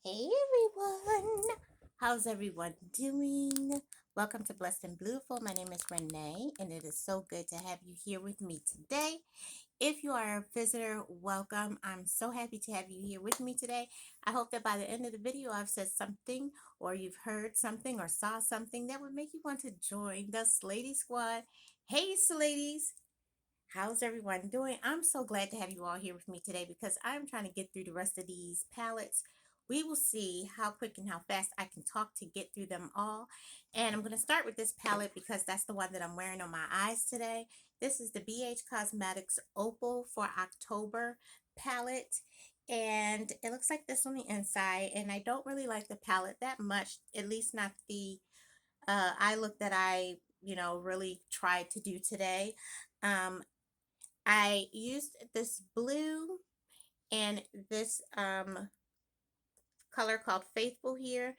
Hey everyone! How's everyone doing? Welcome to Blessed and Beautiful. My name is Renee, and it is so good to have you here with me today. If you are a visitor, welcome. I'm so happy to have you here with me today. I hope that by the end of the video, I've said something, or you've heard something, or saw something that would make you want to join the Slady Squad. Hey, Sladies! How's everyone doing? I'm so glad to have you all here with me today because I'm trying to get through the rest of these palettes. We will see how quick and how fast I can talk to get through them all. And I'm going to start with this palette because that's the one that I'm wearing on my eyes today. This is the Bhcosmetics Opal for October palette. And it looks like this on the inside. And I don't really like the palette that much, at least not the eye look that I, really tried to do today. Um, I used this blue and this color called Faithful here.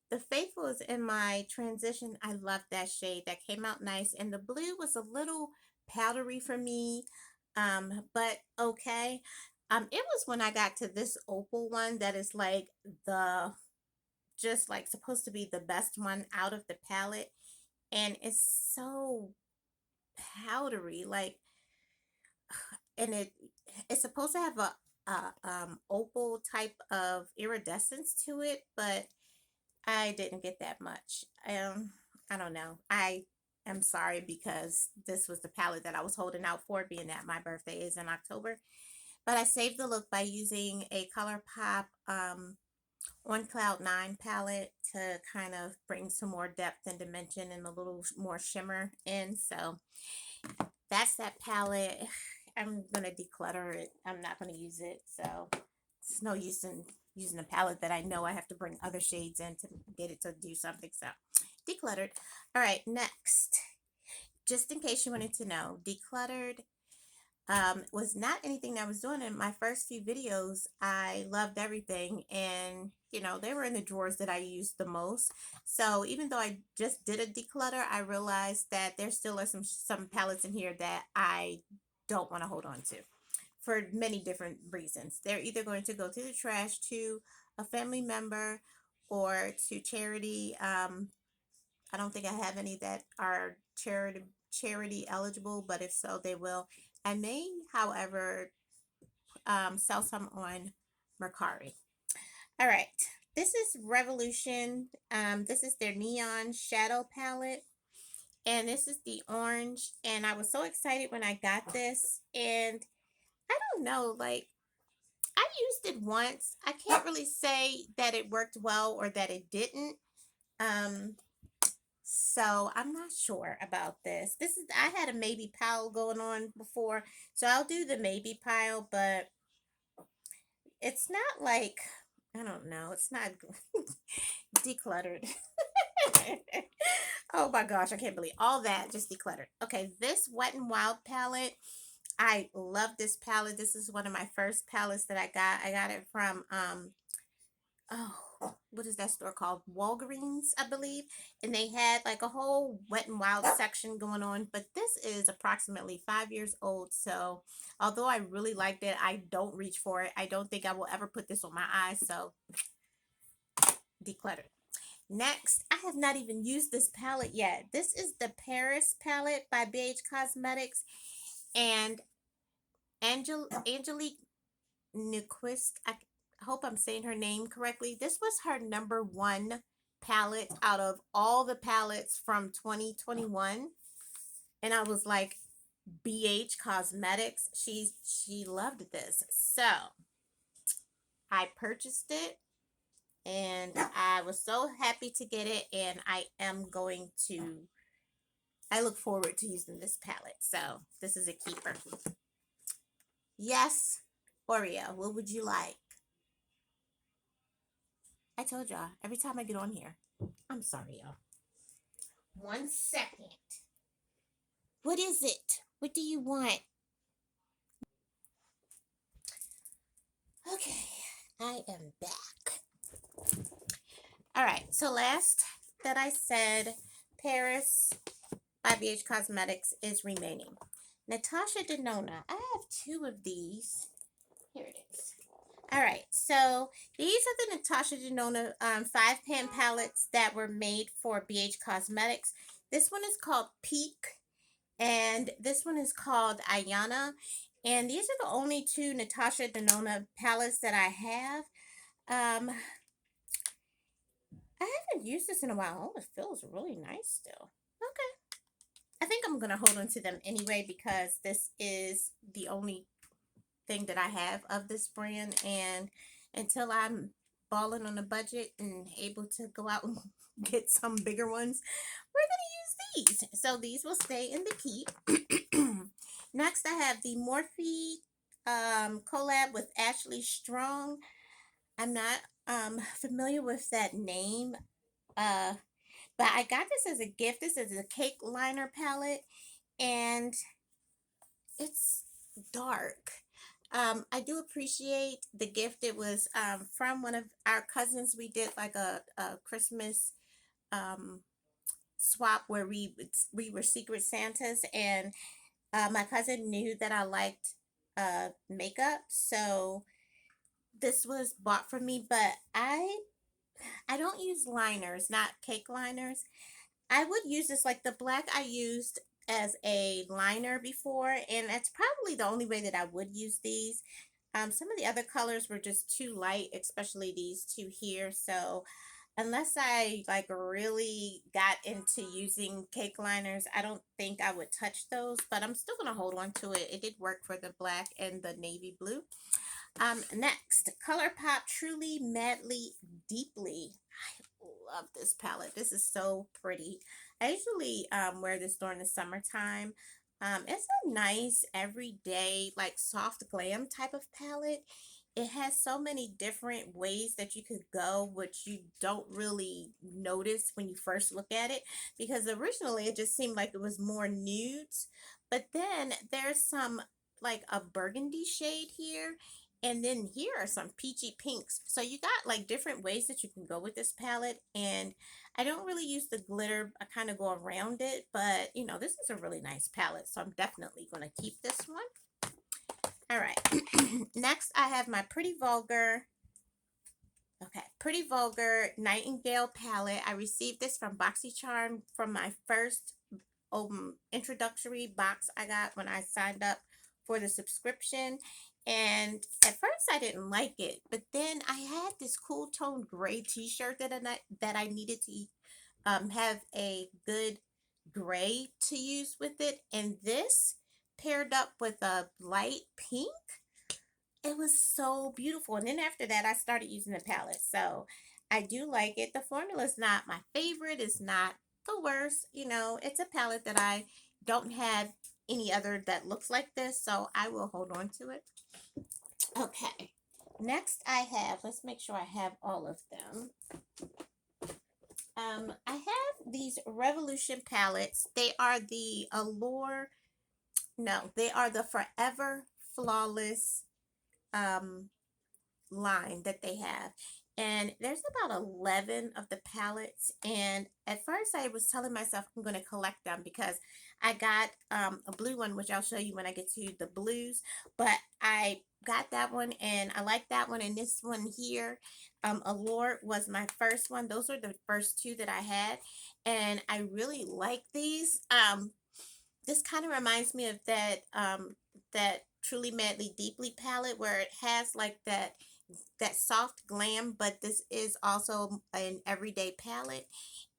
The Faithful is in my transition. I love that shade. That came out nice. And the blue was a little powdery for me, but okay. It was when I got to this Opal one that is like the, just like supposed to be the best one out of the palette. And it's so powdery. Like, and it's supposed to have a opal type of iridescence to it, but I didn't get that much. I don't know. I am sorry because this was the palette that I was holding out for, being that my birthday is in October. But I saved the look by using a ColourPop on Cloud 9 palette to kind of bring some more depth and dimension and a little more shimmer in. So that's that palette. I'm gonna declutter it. I'm not gonna use it, so it's no use in using a palette that I know I have to bring other shades in to get it to do something. So decluttered. All right, next, just in case you wanted to know, decluttered was not anything that I was doing in my first few videos. I loved everything, and they were in the drawers that I used the most. So even though I just did a declutter, I realized that there still are some palettes in here that I don't want to hold on to for many different reasons. They're either going to go to the trash, to a family member, or to charity. I don't think I have any that are charity eligible, but if so, they will. I may, however, sell some on Mercari. All right, this is Revolution. This is their Neon Shadow palette, and this is the orange. And I was so excited when I got this, and I don't know, like, I used it once. I can't really say that it worked well or that it didn't. Um, So I'm not sure about this. I had a maybe pile going on before, so I'll do the maybe pile, but it's not like, I don't know, it's not decluttered. Oh my gosh, I can't believe all that just decluttered. Okay, this Wet n Wild palette, I love this palette. This is one of my first palettes that I got. I got it from oh, what is that store called? Walgreens, I believe. And they had like a whole Wet n Wild section going on. But this is approximately 5 years old. So although I really liked it, I don't reach for it. I don't think I will ever put this on my eyes. So decluttered. Next, I have not even used this palette yet. This is the Paris palette by Bhcosmetics. And Angelique Nyquist, I hope I'm saying her name correctly. This was her #1 palette out of all the palettes from 2021. And I was like, Bhcosmetics, she loved this. So I purchased it and I was so happy to get it, and I look forward to using this palette. So this is a keeper. Yes, Oreo, what would you like? I told y'all, every time I get on here. I'm sorry, y'all. 1 second. What is it? What do you want? Okay, I am back. All right, so last that I said, Paris by Bhcosmetics is remaining. Natasha Denona. I have two of these. Here it is. All right, so these are the Natasha Denona 5-pan palettes that were made for Bhcosmetics. This one is called Peak, and this one is called Ayana. And these are the only two Natasha Denona palettes that I have. I haven't used this in a while. Oh, it feels really nice still. Okay. I think I'm going to hold on to them anyway because this is the only thing that I have of this brand, and until I'm balling on a budget and able to go out and get some bigger ones, we're gonna use these. So these will stay in the keep. Next, I have the Morphe collab with Ashley Strong. I'm not familiar with that name, uh, but I got this as a gift. This is a cake liner palette, and it's dark. I do appreciate the gift. It was from one of our cousins. We did like a Christmas um, swap where we were Secret Santas, and my cousin knew that I liked makeup, so this was bought for me. But I don't use liners, not cake liners. I would use this, like the black I used as a liner before, and that's probably the only way that I would use these. Some of the other colors were just too light, especially these two here. So unless I like really got into using cake liners, I don't think I would touch those, but I'm still gonna hold on to it. It did work for the black and the navy blue. Next, ColourPop Truly Madly Deeply. I love this palette. This is so pretty. I usually wear this during the summertime. It's a nice everyday, like soft glam type of palette. It has so many different ways that you could go, which you don't really notice when you first look at it, because originally it just seemed like it was more nudes, but then there's some like a burgundy shade here, and then here are some peachy pinks. So you got like different ways that you can go with this palette. And I don't really use the glitter. I kind of go around it. But, you know, this is a really nice palette. So I'm definitely going to keep this one. All right. Next, I have my Pretty Vulgar. Okay. Pretty Vulgar Nightingale palette. I received this from BoxyCharm from my first introductory box I got when I signed up for the subscription. And at first I didn't like it, but then I had this cool tone gray t-shirt that I needed to have a good gray to use with it, and this paired up with a light pink. It was so beautiful. And then after that, I started using the palette. So I do like it. The formula is not my favorite. It's not the worst. You know, it's a palette that I don't have any other that looks like this. So I will hold on to it. Okay. Next I have, let's make sure I have all of them. I have these Revolution palettes. They are the Allure, no, they are the Forever Flawless um line that they have, and there's about 11 of the palettes. And at first I was telling myself I'm going to collect them because I got a blue one, which I'll show you when I get to the blues, but I got that one and I like that one. And this one here, Allure, was my first one. Those are the first two that I had, and I really like these. This kind of reminds me of that Truly Madly Deeply palette, where it has like that soft glam, but this is also an everyday palette.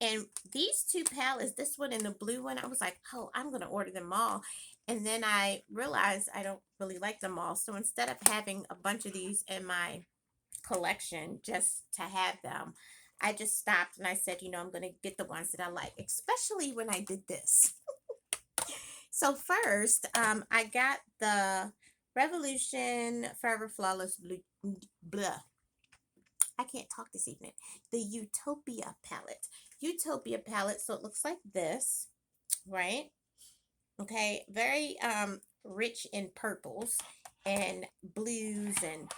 And these two palettes, this one and the blue one, I was like, oh, I'm gonna order them all. And then I realized I don't really like them all. So instead of having a bunch of these in my collection just to have them, I just stopped and I said, you know, I'm gonna get the ones that I like, especially when I did this. So first, I got the Revolution Forever Flawless Blue, blah. I can't talk this evening. The Utopia palette. Utopia palette, so it looks like this, right? Okay, very rich in purples and blues and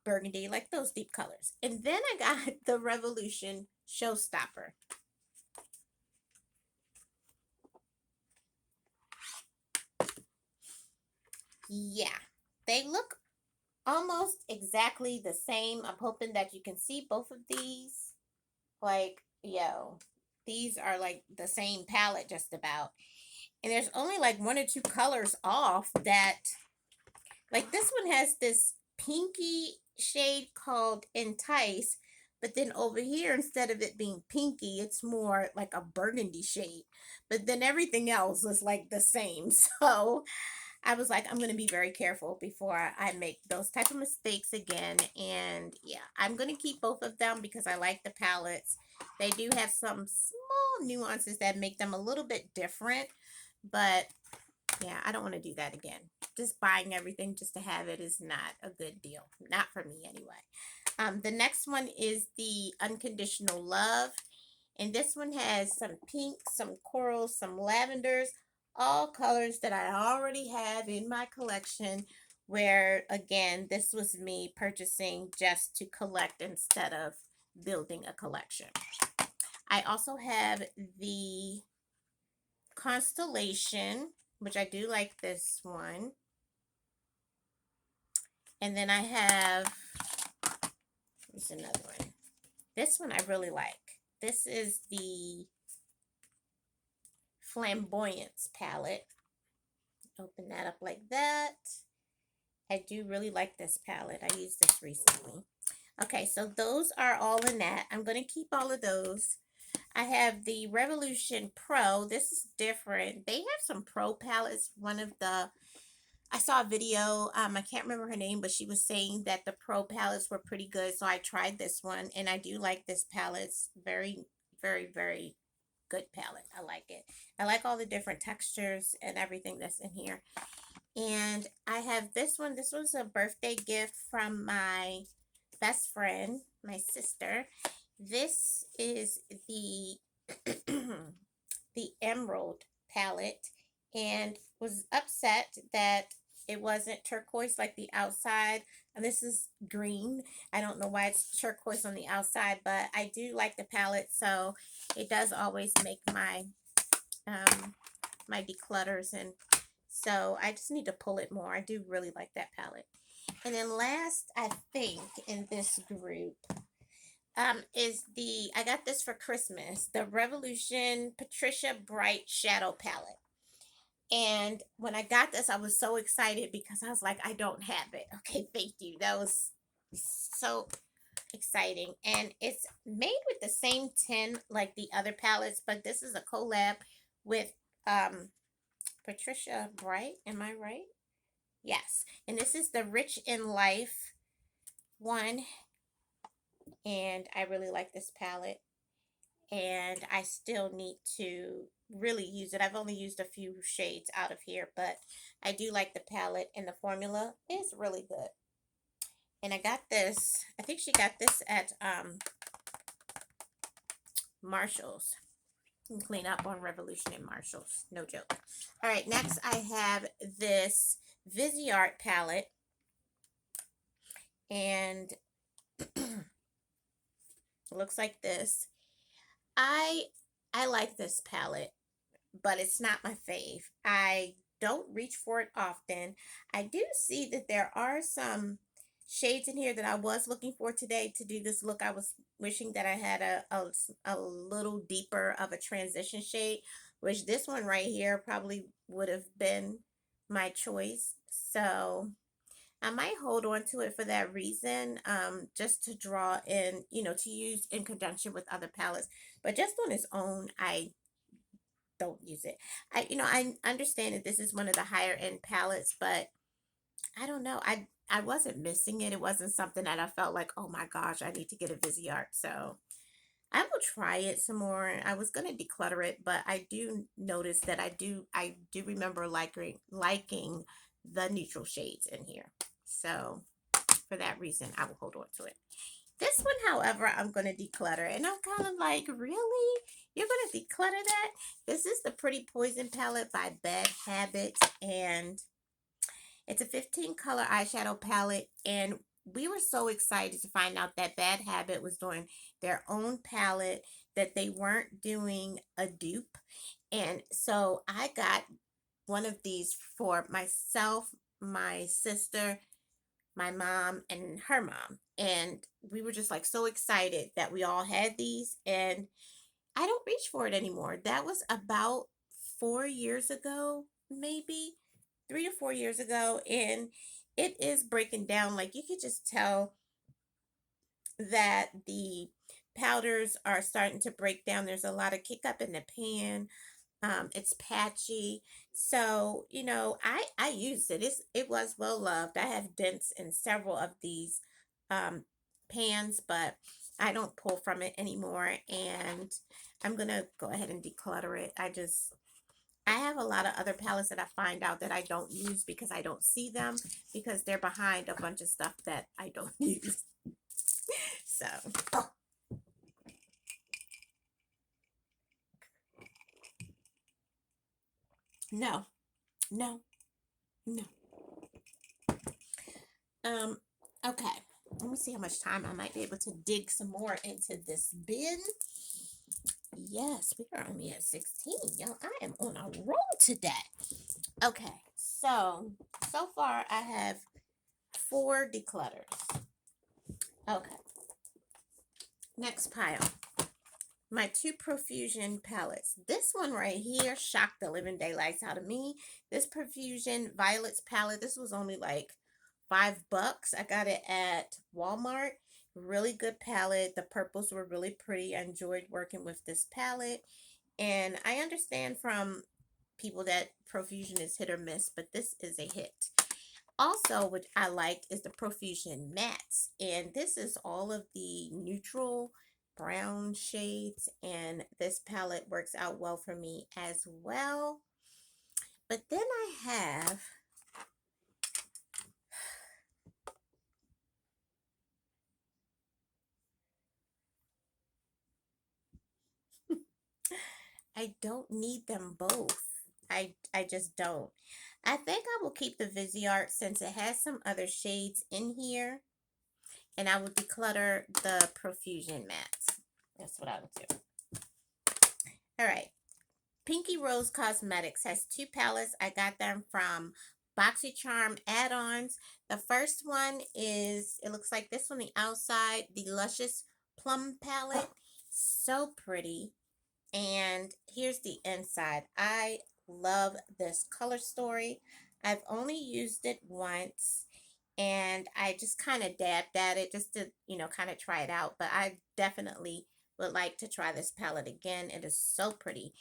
burgundy, like those deep colors. And then I got the Revolution Showstopper. Yeah, they look almost exactly the same. I'm hoping that you can see both of these. Like, yo, these are like the same palette just about. And there's only like one or two colors off that, like this one has this pinky shade called Entice, but then over here, instead of it being pinky, it's more like a burgundy shade. But then everything else is like the same. So I was like, I'm going to be very careful before I make those type of mistakes again. And yeah, I'm going to keep both of them because I like the palettes. They do have some small nuances that make them a little bit different, but yeah, I don't want to do that again. Just buying everything just to have it is not a good deal. Not for me anyway. The next one is the Unconditional Love. And this one has some pink, some corals, some lavenders, all colors that I already have in my collection. Where, again, this was me purchasing just to collect instead of building a collection. I also have the Constellation, which I do like this one. And then I have, there's another one. This one I really like. This is the Flamboyance Palette. Open that up like that. I do really like this palette. I used this recently. Okay, so those are all in that. I'm going to keep all of those. I have the Revolution Pro. This is different. They have some Pro palettes. I saw a video, I can't remember her name, but she was saying that the Pro palettes were pretty good. So I tried this one, and I do like this palette. It's very, very, very good palette. I like it. I like all the different textures and everything that's in here. And I have this one. This was a birthday gift from my best friend, my sister. This is the the Emerald palette, and was upset that it wasn't turquoise like the outside. And this is green. I don't know why it's turquoise on the outside, but I do like the palette, so it does always make my my declutters, and so I just need to pull it more. I do really like that palette. And then last, I think, in this group, is I got this for Christmas, the Revolution Patricia Bright Shadow Palette. And when I got this, I was so excited because I was like, I don't have it. Okay, thank you. That was so exciting. And it's made with the same tin like the other palettes, but this is a collab with Patricia Bright. Am I right? Yes. And this is the Rich in Life one. And I really like this palette. And I still need to really use it. I've only used a few shades out of here, but I do like the palette, and the formula is really good. And I got this, I think she got this at Marshall's. You can clean up on Revolution and Marshall's, no joke. All right, next I have this Vizi Art Palette, and it looks like this. I like this palette, but it's not my fave. I don't reach for it often. I do see that there are some shades in here that I was looking for today to do this look. I was wishing that I had a little deeper of a transition shade, which this one right here probably would have been my choice. So I might hold on to it for that reason, just to draw in, to use in conjunction with other palettes. But just on its own, I don't use it. I understand that this is one of the higher end palettes, but I don't know. I wasn't missing it. It wasn't something that I felt like, oh my gosh, I need to get a Vizi Art. So I will try it some more. I was gonna declutter it, but I do notice that I do remember liking the neutral shades in here. So for that reason, I will hold on to it. This one, however, I'm going to declutter. And I'm kind of like, really? You're going to declutter that? This is the Pretty Poison palette by Bad Habit. And it's a 15 color eyeshadow palette. And we were so excited to find out that Bad Habit was doing their own palette, that they weren't doing a dupe. And so I got one of these for myself, my sister, my mom and her mom. And we were just like so excited that we all had these. And I don't reach for it anymore. That was about 4 years ago, maybe 3 to 4 years ago. And it is breaking down. Like you could just tell that the powders are starting to break down. There's a lot of kick up in the pan. It's patchy. So, I used it. It was well loved. I have dents in several of these um pans, but I don't pull from it anymore. And I'm gonna go ahead and declutter it. I have a lot of other palettes that I find out that I don't use because I don't see them because they're behind a bunch of stuff that I don't use. So no, no, no. Um, okay. Let me see how much time I might be able to dig some more into this bin. Yes, we are only at 16. Y'all, I am on a roll today. Okay, so far I have 4 declutters. Okay, next pile. My 2 Profusion palettes. This one right here shocked the living daylights out of me. This Profusion Violets palette, this was only like $5. I got it at Walmart. Really good palette. The purples were really pretty. I enjoyed working with this palette. And I understand from people that Profusion is hit or miss, but this is a hit. Also, what I like is the Profusion mattes. And this is all of the neutral brown shades. And this palette works out well for me as well. But then I have I don't need them both. I just don't. I think I will keep the Vizi Art since it has some other shades in here. And I will declutter the Profusion mattes. That's what I will do. All right. Pinky Rose Cosmetics has 2 palettes. I got them from BoxyCharm add-ons. The first one is, it looks like this on the outside, the Luscious Plum palette. So pretty. And here's the inside. I love this color story. I've only used it once and I just kind of dabbed at it just to, kind of try it out. But I definitely would like to try this palette again. It is so pretty.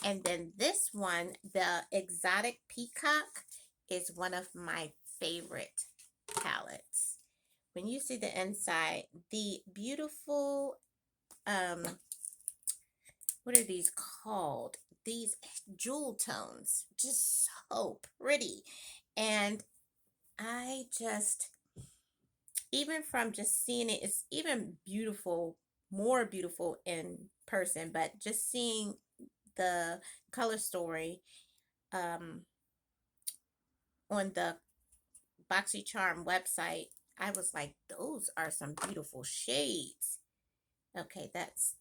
And then this one, the Exotic Peacock, is one of my favorite palettes. When you see the inside, the beautiful, what are these called? These jewel tones, just so pretty. And I just, even from just seeing it, it's even beautiful, more beautiful in person, but just seeing the color story um, on the BoxyCharm website, I was like, those are some beautiful shades. Okay, that's,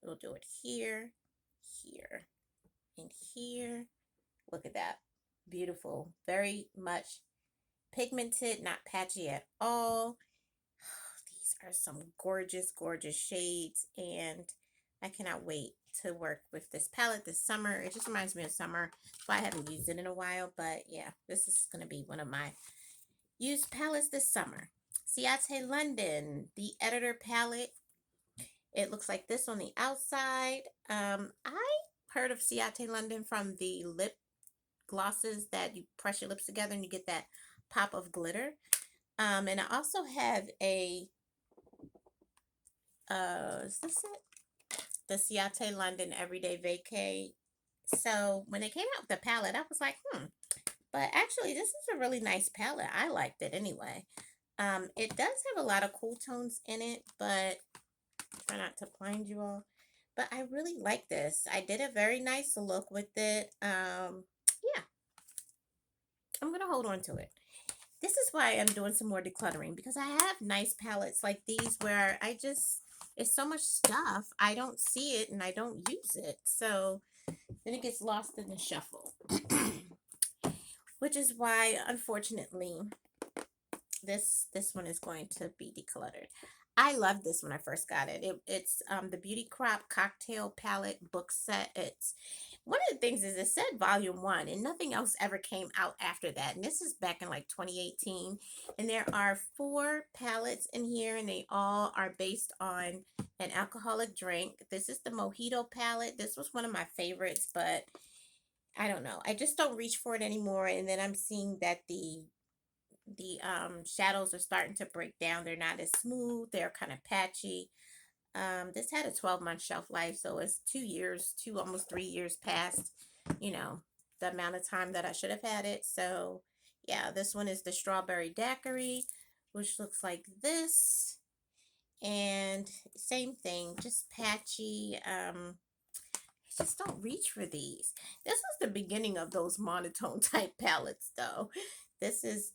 we'll do it here, here, and here. Look at that. Beautiful. Very much pigmented, not patchy at all. These are some gorgeous, gorgeous shades, and I cannot wait to work with this palette this summer. It just reminds me of summer. That's why I haven't used it in a while, but yeah, this is going to be one of my used palettes this summer. Ciate London, the Editor palette. It looks like this on the outside. I heard of Ciate London from the lip glosses that you press your lips together and you get that pop of glitter. And I also have a, is this it? The Ciate London Everyday Vacay. So when they came out with the palette, I was like, But actually, this is a really nice palette. I liked it anyway. It does have a lot of cool tones in it, but try not to blind you all. But I really like this. I did a very nice look with it. Yeah, I'm going to hold on to it. This is why I'm doing some more decluttering because I have nice palettes like these where it's so much stuff. I don't see it and I don't use it. So then it gets lost in the shuffle. Which is why, unfortunately, this one is going to be decluttered. I love this when I first got it. It's the Beauty Crop Cocktail Palette book set. It's one of the things is it said volume 1 and nothing else ever came out after that. And this is back in like 2018. And there are 4 palettes in here and they all are based on an alcoholic drink. This is the Mojito palette. This was one of my favorites, but I don't know. I just don't reach for it anymore. And then I'm seeing that the shadows are starting to break down. They're not as smooth. They're kind of patchy. This had a 12-month shelf life, so it's 2 years, almost 3 years past, you know, the amount of time that I should have had it. So yeah, this one is the Strawberry Daiquiri, which looks like this. And same thing, just patchy. I just don't reach for these. This was the beginning of those monotone type palettes though. This is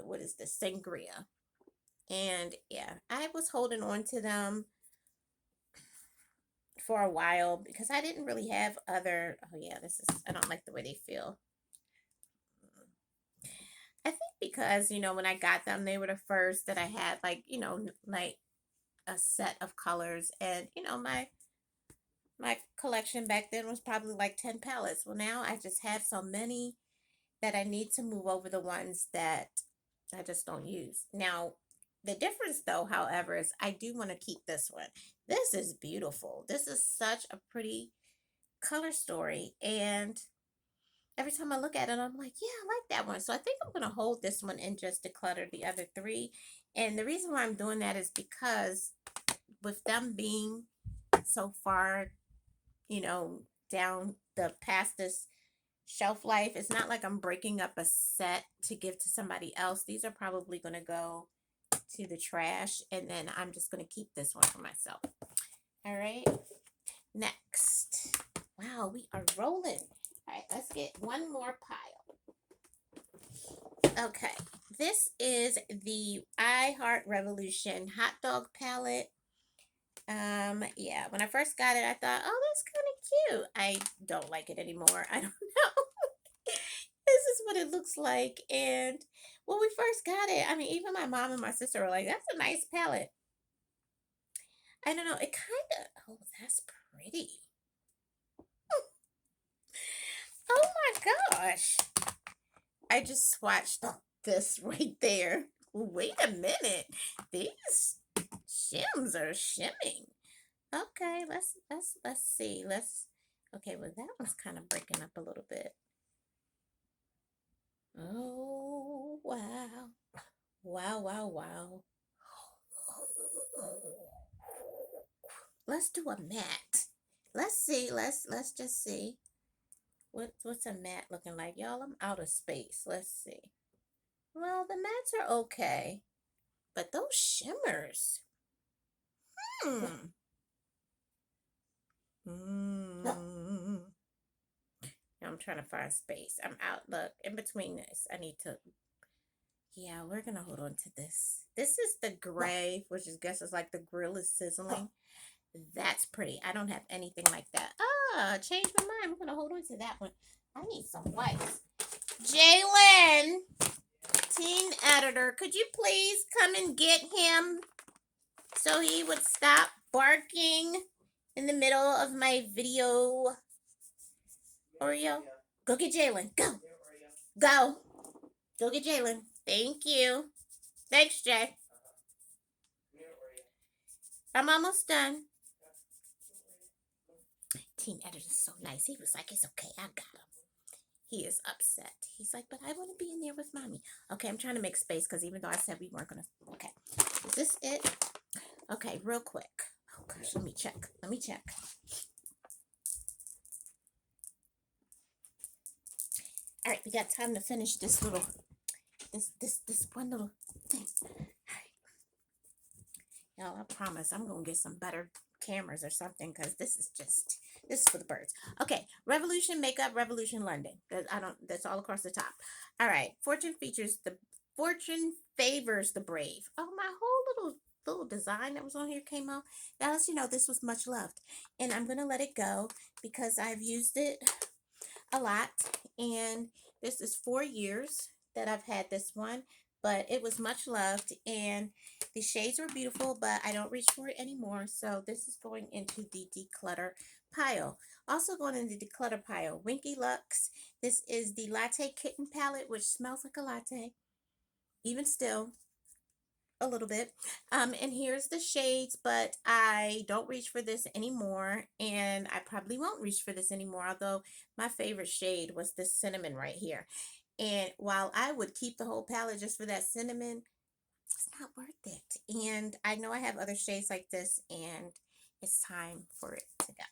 what is this? Sangria. And yeah, I was holding on to them for a while because I didn't really have other. Oh yeah, this is, I don't like the way they feel. I think because, when I got them, they were the first that I had, like, like a set of colors. And, my collection back then was probably like 10 palettes. Well, now I just have so many that I need to move over the ones that I just don't use. Now, the difference though, however, is I do want to keep this one. This is beautiful. This is such a pretty color story. And every time I look at it, I'm like, yeah, I like that one. So I think I'm going to hold this one and just declutter the other 3. And the reason why I'm doing that is because with them being so far, down the past this shelf life, it's not like I'm breaking up a set to give to somebody else. These are probably going to go to the trash, and then I'm just going to keep this one for myself. All right, next. Wow, we are rolling. All right, let's get one more pile. Okay, this is the I Heart Revolution Hot Dog Palette. Yeah, when I first got it, I thought, oh, that's kind of cute. I don't like it anymore. I don't know. This is what it looks like. And when we first got it, I mean, even my mom and my sister were like, that's a nice palette. I don't know. It kind of, oh, that's pretty. Oh my gosh. I just swatched this right there. Wait a minute. These shims are shimming. Okay, let's see. Okay, well that one's kind of breaking up a little bit. Oh wow. Wow, wow, wow. Let's do a matte. Let's see. Let's just see. What's a matte looking like? Y'all, I'm out of space. Let's see. Well, the mattes are okay. But those shimmers. Hmm. Mm. I'm trying to find space. I'm out. Look, in between this, I need to. Yeah, we're gonna hold on to this. This is the gray, which I guess is like the grill is sizzling. That's pretty. I don't have anything like that. Ah, changed my mind. I'm gonna hold on to that one. I need some whites. Jalen, teen editor, could you please come and get him so he would stop barking in the middle of my video? Oreo, go get Jalen. Go. Go. Go get Jalen. Thank you. Thanks, Jay. I'm almost done. Teen editor is so nice. He was like, it's okay. I got him. He is upset. He's like, but I want to be in there with mommy. Okay, I'm trying to make space because even though I said we weren't going to. Okay. Is this it? Okay, real quick. Oh, gosh. Let me check. All right, we got time to finish this little, this one little thing. All right. Y'all, I promise I'm going to get some better cameras or something because this is for the birds. Okay, Revolution Makeup, Revolution London. That's all across the top. All right, Fortune favors the brave. Oh, my whole little design that was on here came out. Now, as you know, this was much loved, and I'm gonna let it go because I've used it a lot, and this is 4 years that I've had this one. but it was much loved, and the shades were beautiful, but I don't reach for it anymore. So this is going into the declutter pile. Also going into the declutter pile, Winky Lux. This is the Latte Kitten palette, which smells like a latte, even still a little bit. And here's the shades, but I don't reach for this anymore, and I probably won't reach for this anymore, although my favorite shade was this cinnamon right here. And while I would keep the whole palette just for that cinnamon, it's not worth it. And I know I have other shades like this, and it's time for it to go.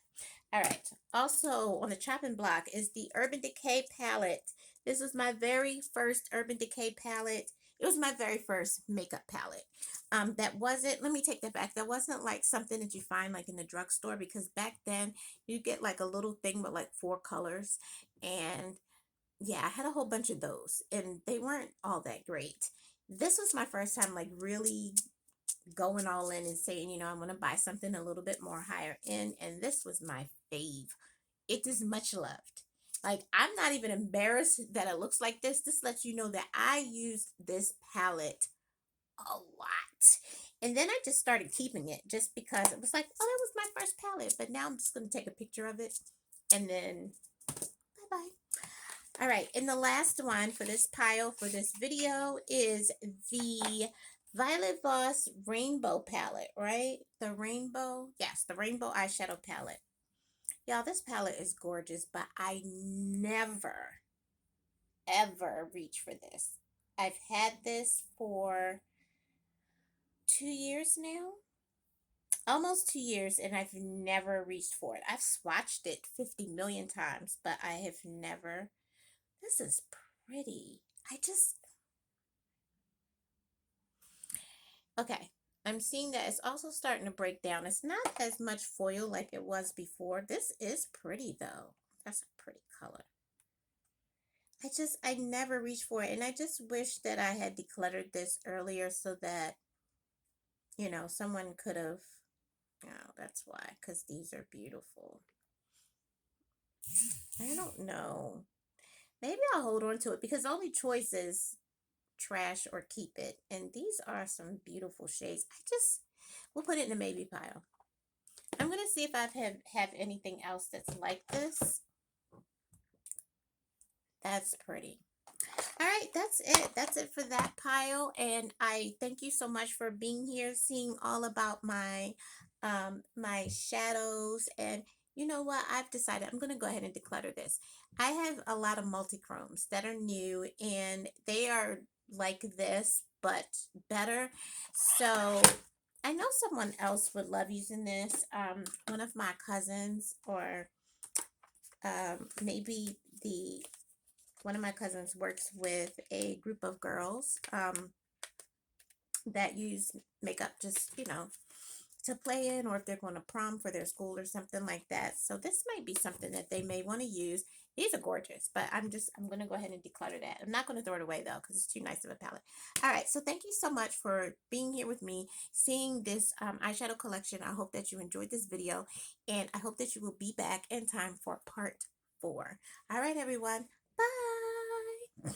All right. Also on the chopping block is the Urban Decay palette. This was my very first Urban Decay palette. It was my very first makeup palette. That wasn't, let me take that back. That wasn't like something that you find like in the drugstore, because back then you get like a little thing with like 4 colors. And yeah, I had a whole bunch of those, and they weren't all that great. This was my first time like really going all in and saying, I'm going to buy something a little bit more higher end, and this was my fave. It is much loved. Like, I'm not even embarrassed that it looks like this. This lets you know that I used this palette a lot. And then I just started keeping it just because it was like, oh, that was my first palette. But now I'm just going to take a picture of it, and then bye-bye. All right, and the last one for this pile for this video is the Violet Voss Rainbow Palette, right? The rainbow, yes, the rainbow eyeshadow palette. Y'all, this palette is gorgeous, but I never, ever reach for this. I've had this for 2 years now, almost 2 years, and I've never reached for it. I've swatched it 50 million times, but I have never. This is pretty. Okay, I'm seeing that it's also starting to break down. It's not as much foil like it was before. This is pretty though. That's a pretty color. I never reach for it, and I just wish that I had decluttered this earlier so that, someone could have, that's why, because these are beautiful. I don't know. Maybe I'll hold on to it, because the only choice is trash or keep it. And these are some beautiful shades. We'll put it in the maybe pile. I'm going to see if I have anything else that's like this. That's pretty. All right, that's it. That's it for that pile. And I thank you so much for being here, seeing all about my shadows. And you know what? I've decided I'm going to go ahead and declutter this. I have a lot of multi-chromes that are new, and they are like this, but better. So I know someone else would love using this. One of my cousins, or maybe one of my cousins works with a group of girls that use makeup just, to play in, or if they're going to prom for their school or something like that. So this might be something that they may want to use. These are gorgeous, but I'm going to go ahead and declutter that. I'm not going to throw it away though, because it's too nice of a palette. All right, so thank you so much for being here with me, seeing this eyeshadow collection. I hope that you enjoyed this video, and I hope that you will be back in time for part 4. All right, everyone. Bye.